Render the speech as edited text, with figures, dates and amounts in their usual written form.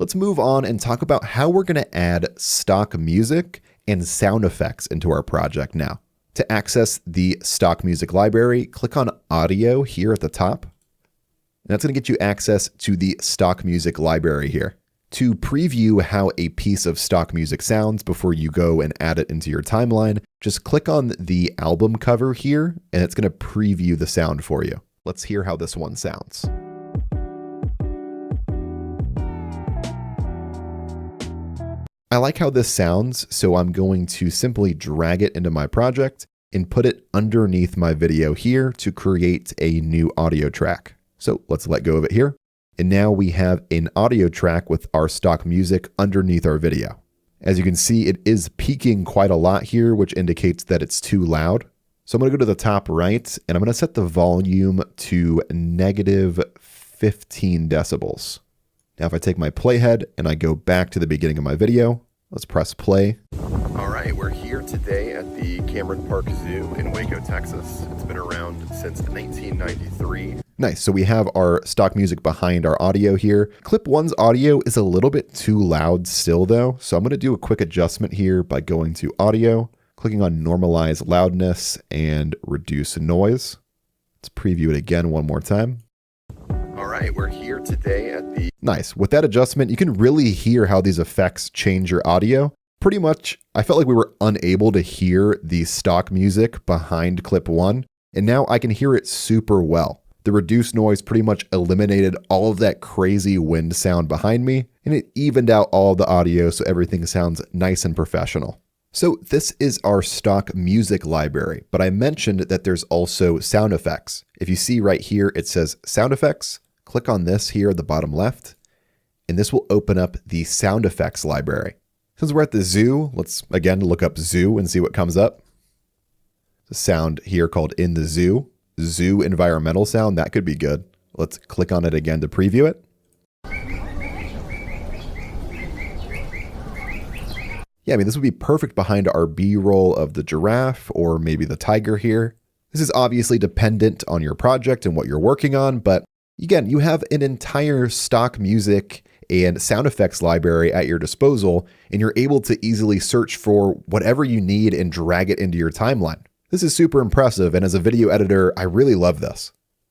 Let's move on and talk about how we're going to add stock music and sound effects into our project now. To access the stock music library, click on Audio here at the top. And that's going to get you access to the stock music library here. To preview how a piece of stock music sounds before you go and add it into your timeline, just click on the album cover here, and it's going to preview the sound for you. Let's hear how this one sounds. I like how this sounds, so I'm going to simply drag it into my project and put it underneath my video here to create a new audio track. So let's let go of it here. And now we have an audio track with our stock music underneath our video. As you can see, it is peaking quite a lot here, which indicates that it's too loud. So I'm going to go to the top right, and I'm going to set the volume to -15 decibels. Now, if I take my playhead and I go back to the beginning of my video, let's press play. All right, we're here today at the Cameron Park Zoo in Waco, Texas. It's been around since 1993. Nice, so we have our stock music behind our audio here. Clip 1's audio is a little bit too loud still though, so I'm gonna do a quick adjustment here by going to Audio, clicking on Normalize Loudness and Reduce Noise. Let's preview it again one more time. All right, we're here today at the... Nice. With that adjustment, you can really hear how these effects change your audio. Pretty much, I felt like we were unable to hear the stock music behind clip 1, and now I can hear it super well. The reduced noise pretty much eliminated all of that crazy wind sound behind me, and it evened out all of the audio so everything sounds nice and professional. So this is our stock music library, but I mentioned that there's also sound effects. If you see right here, it says sound effects. Click on this here at the bottom left, and this will open up the sound effects library. Since we're at the zoo, let's again look up zoo and see what comes up. The sound here called In the Zoo. Zoo environmental sound, that could be good. Let's click on it again to preview it. Yeah, I mean, this would be perfect behind our B-roll of the giraffe or maybe the tiger here. This is obviously dependent on your project and what you're working on, but again, you have an entire stock music and sound effects library at your disposal, and you're able to easily search for whatever you need and drag it into your timeline. This is super impressive, and as a video editor, I really love this.